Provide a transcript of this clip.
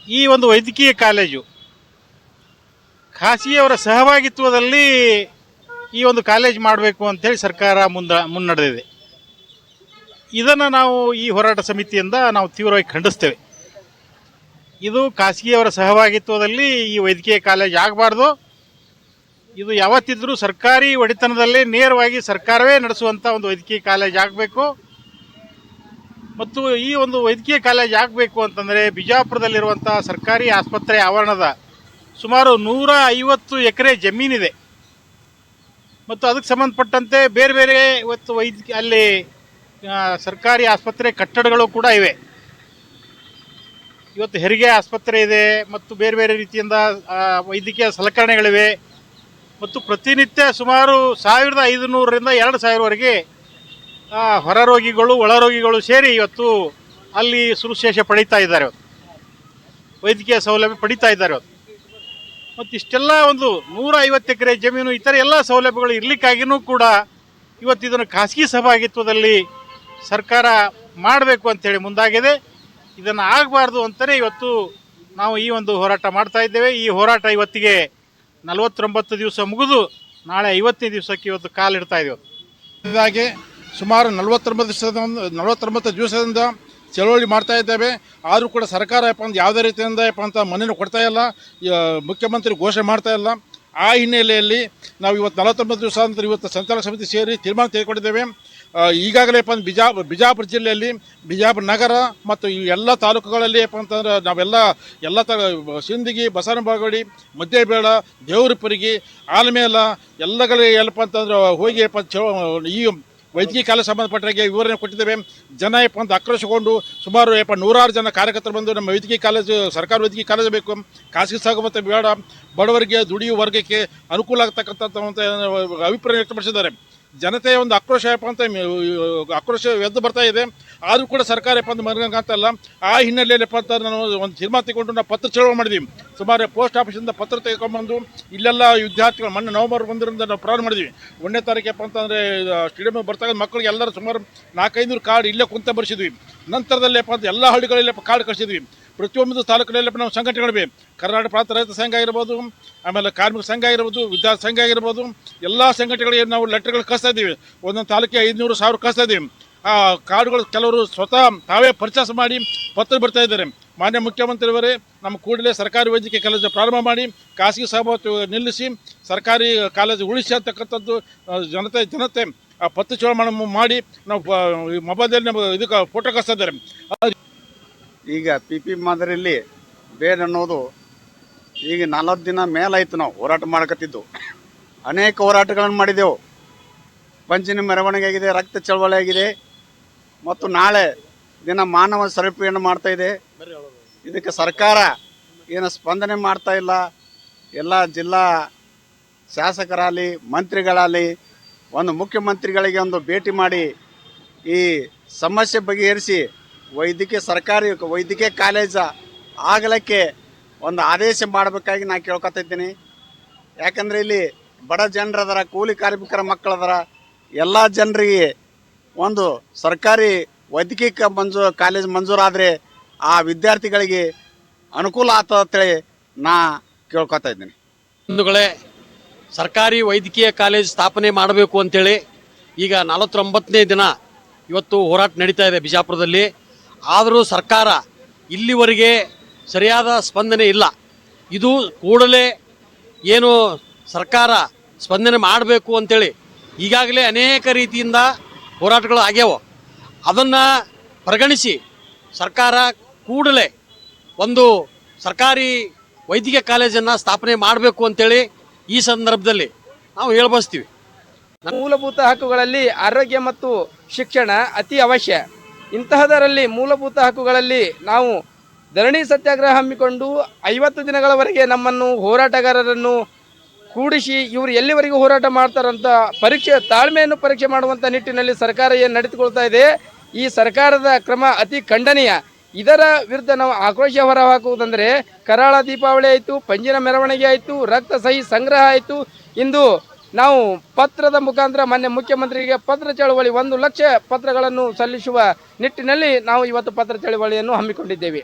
ಈ ಒಂದು ವೈದ್ಯಕೀಯ ಕಾಲೇಜು ಖಾಸಗಿಯವರ ಸಹಭಾಗಿತ್ವದಲ್ಲಿ ಈ ಒಂದು ಕಾಲೇಜ್ ಮಾಡಬೇಕು ಅಂತೇಳಿ ಸರ್ಕಾರ ಮುನ್ನಡೆದಿದೆ. ಇದನ್ನು ನಾವು ಈ ಹೋರಾಟ ಸಮಿತಿಯಿಂದ ನಾವು ತೀವ್ರವಾಗಿ ಖಂಡಿಸ್ತೇವೆ. ಇದು ಖಾಸಗಿಯವರ ಸಹಭಾಗಿತ್ವದಲ್ಲಿ ಈ ವೈದ್ಯಕೀಯ ಕಾಲೇಜ್ ಆಗಬಾರ್ದು. ಇದು ಯಾವತ್ತಿದ್ರೂ ಸರ್ಕಾರಿ ಒಡೆತನದಲ್ಲೇ ನೇರವಾಗಿ ಸರ್ಕಾರವೇ ನಡೆಸುವಂಥ ಒಂದು ವೈದ್ಯಕೀಯ ಕಾಲೇಜ್ ಆಗಬೇಕು. ಮತ್ತು ಈ ಒಂದು ವೈದ್ಯಕೀಯ ಕಾಲೇಜ್ ಆಗಬೇಕು ಅಂತಂದರೆ ಬಿಜಾಪುರದಲ್ಲಿರುವಂಥ ಸರ್ಕಾರಿ ಆಸ್ಪತ್ರೆ ಆವರಣದ ಸುಮಾರು 150 ಎಕರೆ ಜಮೀನಿದೆ. ಮತ್ತು ಅದಕ್ಕೆ ಸಂಬಂಧಪಟ್ಟಂತೆ ಬೇರೆ ಬೇರೆ ಇವತ್ತು ಅಲ್ಲಿ ಸರ್ಕಾರಿ ಆಸ್ಪತ್ರೆ ಕಟ್ಟಡಗಳು ಕೂಡ ಇವೆ. ಇವತ್ತು ಹೆರಿಗೆ ಆಸ್ಪತ್ರೆ ಇದೆ ಮತ್ತು ಬೇರೆ ಬೇರೆ ರೀತಿಯಿಂದ ವೈದ್ಯಕೀಯ ಸಲಕರಣೆಗಳಿವೆ. ಮತ್ತು ಪ್ರತಿನಿತ್ಯ ಸುಮಾರು 1500ರಿಂದ 2000ವರೆಗೆ ಹೊರ ರೋಗಿಗಳು ಒಳ ರೋಗಿಗಳು ಸೇರಿ ಇವತ್ತು ಅಲ್ಲಿ ಶುಶ್ರೂಷೆ ಪಡೀತಾ ಇದ್ದಾರೆ. ಇವತ್ತು ವೈದ್ಯಕೀಯ ಸೌಲಭ್ಯ ಪಡೀತಾ ಇದ್ದಾರೆ. ಇವತ್ತು ಮತ್ತು ಇಷ್ಟೆಲ್ಲ ಒಂದು 150 ಎಕರೆ ಜಮೀನು ಇತರ ಎಲ್ಲ ಸೌಲಭ್ಯಗಳು ಇರಲಿಕ್ಕಾಗಿಯೂ ಕೂಡ ಇವತ್ತು ಇದನ್ನು ಖಾಸಗಿ ಸಹಭಾಗಿತ್ವದಲ್ಲಿ ಸರ್ಕಾರ ಮಾಡಬೇಕು ಅಂತೇಳಿ ಮುಂದಾಗಿದೆ. ಇದನ್ನು ಆಗಬಾರ್ದು ಅಂತಲೇ ಇವತ್ತು ನಾವು ಈ ಒಂದು ಹೋರಾಟ ಮಾಡ್ತಾ ಇದ್ದೇವೆ. ಈ ಹೋರಾಟ ಇವತ್ತಿಗೆ 49 ದಿವಸ ಮುಗಿದು ನಾಳೆ 50ನೇ ದಿವಸಕ್ಕೆ ಇವತ್ತು ಕಾಲಿಡ್ತಾ ಇದ್ದೇವೆ. ಹೀಗಾಗಿ ಸುಮಾರು 49 ದಿವಸದಿಂದ ಚಳವಳಿ ಮಾಡ್ತಾ ಇದ್ದೇವೆ. ಆದರೂ ಕೂಡ ಸರ್ಕಾರ ಯಾವುದೇ ರೀತಿಯಿಂದ ಅಂತ ಮನೆಯನ್ನು ಕೊಡ್ತಾ ಇಲ್ಲ, ಮುಖ್ಯಮಂತ್ರಿ ಘೋಷಣೆ ಮಾಡ್ತಾ ಇಲ್ಲ. ಆ ಹಿನ್ನೆಲೆಯಲ್ಲಿ ನಾವು ಇವತ್ತು 49 ದಿವಸ ನಂತರ ಇವತ್ತು ಸಂಚಾಲಕ ಸಮಿತಿ ಸೇರಿ ತೀರ್ಮಾನ ತೆಗೆದುಕೊಂಡಿದ್ದೇವೆ. ಈಗಾಗಲೇ ಬಿಜಾಪುರ ಜಿಲ್ಲೆಯಲ್ಲಿ ಬಿಜಾಪುರ ನಗರ ಮತ್ತು ಈ ಎಲ್ಲ ತಾಲೂಕುಗಳಲ್ಲಿ ಅಂತಂದ್ರೆ ನಾವೆಲ್ಲ ಸಿಂದಗಿ, ಬಸವನಬಾಗೇವಾಡಿ, ಮದ್ದೇಬೇಳ, ದೇವರಪುರಿಗೆ, ಆಲಮೇಲ ಎಲ್ಲಗಳಿಗೆ ಅಂತಂದ್ರೆ ಹೋಗಿ ಈ ವೈದ್ಯಕೀಯ ಕಾಲೇಜ್ ಸಂಬಂಧಪಟ್ಟಾಗೆ ವಿವರಣೆ ಕೊಟ್ಟಿದ್ದೇವೆ. ಜನ ಅಂತ ಆಕ್ರೋಶಗೊಂಡು ಸುಮಾರು 106 ಜನ ಕಾರ್ಯಕರ್ತರು ಬಂದು ನಮ್ಮ ವೈದ್ಯಕೀಯ ಕಾಲೇಜು ಸರ್ಕಾರಿ ವೈದ್ಯಕೀಯ ಕಾಲೇಜು ಬೇಕು, ಖಾಸಗಿ ಸಹಭಾಗಿತ್ವ ಬೇಡ, ಬಡವರಿಗೆ ದುಡಿಯುವ ವರ್ಗಕ್ಕೆ ಅನುಕೂಲ ಆಗ್ತಕ್ಕಂಥ ಅಭಿಪ್ರಾಯ ವ್ಯಕ್ತಪಡಿಸಿದ್ದಾರೆ. ಜನತೆಯ ಒಂದು ಆಕ್ರೋಶ ಆಕ್ರೋಶ ಎದ್ದು ಬರ್ತಾ ಇದೆ. ಆದರೂ ಕೂಡ ಸರ್ಕಾರ ಮನಗಂತಲ್ಲ. ಆ ಹಿನ್ನೆಲೆಯಲ್ಲಿ ಅಂತ ನಾನು ಒಂದು ತೀರ್ಮಾನ ತೆಗೆದುಕೊಂಡು ನಾವು ಪತ್ರ ಚಳವಳಿ ಮಾಡಿದ್ವಿ. ಸುಮಾರು ಪೋಸ್ಟ್ ಆಫೀಸಿಂದ ಪತ್ರ ತೆಗೆದುಕೊಂಡ್ಬಂದು ಇಲ್ಲೆಲ್ಲ ವಿದ್ಯಾರ್ಥಿಗಳು ಮೊನ್ನೆ ನವೆಂಬರ್ 1ರಿಂದ ನಾವು ಪ್ರಾರಂಭ ಮಾಡಿದ್ವಿ. 1ನೇ ತಾರೀಕು ಅಂತಂದರೆ ಸ್ಟೇಡಿಯಂ ಬರ್ತಾಗ ಮಕ್ಕಳಿಗೆ ಎಲ್ಲರೂ ಸುಮಾರು 400-500 ಕಾರ್ಡ್ ಇಲ್ಲೇ ಕುಂತ ಬರೆಸಿದ್ವಿ. ನಂತರದಲ್ಲಿ ಎಲ್ಲ ಹಳ್ಳಿಗಳಲ್ಲಿ ಕಾರ್ಡ್ ಕಳಿಸಿದ್ವಿ. ಪ್ರತಿಯೊಂದು ತಾಲೂಕಿನಲ್ಲಿ ನಾವು ಸಂಘಟನೆಗಳಿವೆ. ಕರ್ನಾಟಕ ಪ್ರಾಂತ ರೈತ ಸಂಘ ಆಗಿರ್ಬೋದು, ಆಮೇಲೆ ಕಾರ್ಮಿಕ ಸಂಘ ಆಗಿರ್ಬೋದು, ವಿದ್ಯಾರ್ಥಿ ಸಂಘ ಆಗಿರ್ಬೋದು, ಎಲ್ಲ ಸಂಘಟನೆಗಳಿಗೆ ನಾವು ಲೆಟರ್ಗಳು ಕಳಿಸ್ತಾ ಇದ್ದೀವಿ. ಒಂದೊಂದು ತಾಲೂಕಿಗೆ 500-1000 ಕಳಿಸ್ತಾ ಇದ್ದೀವಿ. ಆ ಕಾರ್ಡ್ಗಳು ಕೆಲವರು ಸ್ವತಃ ತಾವೇ ಪರ್ಚೇಸ್ ಮಾಡಿ ಪತ್ರ ಬರ್ತಾ ಇದ್ದಾರೆ. ಮಾನ್ಯ ಮುಖ್ಯಮಂತ್ರಿಯವರೇ, ನಮ್ಮ ಕೂಡಲೇ ಸರ್ಕಾರಿ ವೈದ್ಯಕೀಯ ಕಾಲೇಜು ಪ್ರಾರಂಭ ಮಾಡಿ ಖಾಸಗಿ ಸಹಭಾಗಿತ್ವ ನಿಲ್ಲಿಸಿ ಸರ್ಕಾರಿ ಕಾಲೇಜು ಉಳಿಸಿ ಅಂತಕ್ಕಂಥದ್ದು ಜನತೆ ಆ ಪತ್ರ ಚಳವಳಿ ಮಾಡಿ ನಾವು ಮೊಬೈಲಲ್ಲಿ ಇದಕ್ಕೆ ಫೋಟೋ ಕಳಿಸ್ತಾ ಇದ್ದಾರೆ. ಈಗ ಪಿ ಮಾದರಿಯಲ್ಲಿ ಬೇರೆ ಅನ್ನೋದು ಈಗ 40 ದಿನ ಮೇಲಾಯಿತು ನಾವು ಹೋರಾಟ ಮಾಡಕತ್ತಿದ್ದು. ಅನೇಕ ಹೋರಾಟಗಳನ್ನು ಮಾಡಿದೆವು. ಪಂಚಿನ ಮೆರವಣಿಗೆ ಆಗಿದೆ, ರಕ್ತ ಚಳವಳಿ ಆಗಿದೆ ಮತ್ತು ನಾಳೆ ದಿನ ಮಾನವ ಸರಪಳಿಯನ್ನು ಮಾಡ್ತಾ ಇದೆ. ಇದಕ್ಕೆ ಸರ್ಕಾರ ಏನು ಸ್ಪಂದನೆ ಮಾಡ್ತಾ ಇಲ್ಲ. ಎಲ್ಲ ಜಿಲ್ಲಾ ಶಾಸಕರಾಗಲಿ ಮಂತ್ರಿಗಳಾಗಲಿ ಒಂದು ಮುಖ್ಯಮಂತ್ರಿಗಳಿಗೆ ಒಂದು ಭೇಟಿ ಮಾಡಿ ಈ ಸಮಸ್ಯೆ ಬಗೆಹರಿಸಿ ಸರ್ಕಾರಿ ವೈದ್ಯಕೀಯ ಕಾಲೇಜು ಆಗಲಿಕ್ಕೆ ಒಂದು ಆದೇಶ ಮಾಡಬೇಕಾಗಿ ನಾನು ಕೇಳ್ಕೊತಾ ಇದ್ದೀನಿ. ಯಾಕಂದರೆ ಇಲ್ಲಿ ಬಡ ಜನರದಾರ, ಕೂಲಿ ಕಾರ್ಮಿಕರ ಮಕ್ಕಳದಾರ, ಎಲ್ಲ ಜನರಿಗೆ ಒಂದು ಸರ್ಕಾರಿ ವೈದ್ಯಕೀಯ ಕಾಲೇಜ್ ಮಂಜೂರಾದರೆ ಆ ವಿದ್ಯಾರ್ಥಿಗಳಿಗೆ ಅನುಕೂಲ ಆಗ್ತದೆ ಅಂತೇಳಿ ನಾ ಕೇಳ್ಕೊತಾ ಇದ್ದೀನಿ. ಬಂಧುಗಳೇ, ಸರ್ಕಾರಿ ವೈದ್ಯಕೀಯ ಕಾಲೇಜ್ ಸ್ಥಾಪನೆ ಮಾಡಬೇಕು ಅಂತೇಳಿ ಈಗ 49ನೇ ದಿನ ಇವತ್ತು ಹೋರಾಟ ನಡೀತಾ ಇದೆ ಬಿಜಾಪುರದಲ್ಲಿ. ಆದರೂ ಸರ್ಕಾರ ಇಲ್ಲಿವರೆಗೆ ಸರಿಯಾದ ಸ್ಪಂದನೆ ಇಲ್ಲ. ಇದು ಕೂಡಲೇ ಏನು ಸರ್ಕಾರ ಸ್ಪಂದನೆ ಮಾಡಬೇಕು ಅಂತೇಳಿ ಈಗಾಗಲೇ ಅನೇಕ ರೀತಿಯಿಂದ ಹೋರಾಟಗಳು ಆಗ್ಯಾವ. ಅದನ್ನು ಪರಿಗಣಿಸಿ ಸರ್ಕಾರ ಕೂಡಲೇ ಒಂದು ಸರ್ಕಾರಿ ವೈದ್ಯಕೀಯ ಕಾಲೇಜನ್ನು ಸ್ಥಾಪನೆ ಮಾಡಬೇಕು ಅಂತೇಳಿ ಈ ಸಂದರ್ಭದಲ್ಲಿ ನಾವು ಹೇಳ್ಬಯಸ್ತೀವಿ. ಮೂಲಭೂತ ಹಕ್ಕುಗಳಲ್ಲಿ ಆರೋಗ್ಯ ಮತ್ತು ಶಿಕ್ಷಣ ಅತಿ ಅವಶ್ಯ. ಇಂತಹದರಲ್ಲಿ ಮೂಲಭೂತ ಹಕ್ಕುಗಳಲ್ಲಿ ನಾವು ಧರಣಿ ಸತ್ಯಾಗ್ರಹ ಹಮ್ಮಿಕೊಂಡು 50 ದಿನಗಳವರೆಗೆ ನಮ್ಮನ್ನು ಹೋರಾಟಗಾರರನ್ನು ಕೂಡಿಸಿ ಇವರು ಎಲ್ಲಿವರೆಗೂ ಹೋರಾಟ ಮಾಡ್ತಾರಂತ ತಾಳ್ಮೆಯನ್ನು ಪರೀಕ್ಷೆ ಮಾಡುವಂಥ ನಿಟ್ಟಿನಲ್ಲಿ ಸರ್ಕಾರ ಏನು ನಡೆದುಕೊಳ್ತಾ ಇದೆ, ಈ ಸರ್ಕಾರದ ಕ್ರಮ ಅತಿ ಖಂಡನೀಯ. ಇದರ ವಿರುದ್ಧ ನಾವು ಆಕ್ರೋಶ ಹೊರಹಾಕುವುದಂದರೆ ಕರಾಳ ದೀಪಾವಳಿ ಆಯಿತು, ಪಂಜಿನ ಮೆರವಣಿಗೆ ಆಯಿತು, ರಕ್ತ ಸಹಿ ಸಂಗ್ರಹ ಆಯಿತು. ಇಂದು ನಾವು ಪತ್ರದ ಮುಖಾಂತರ ಮಾನ್ಯ ಮುಖ್ಯಮಂತ್ರಿಗೆ ಪತ್ರ ಚಳವಳಿ 1 ಲಕ್ಷ ಪತ್ರಗಳನ್ನು ಸಲ್ಲಿಸುವ ನಿಟ್ಟಿನಲ್ಲಿ ನಾವು ಇವತ್ತು ಪತ್ರ ಚಳವಳಿಯನ್ನು ಹಮ್ಮಿಕೊಂಡಿದ್ದೇವೆ.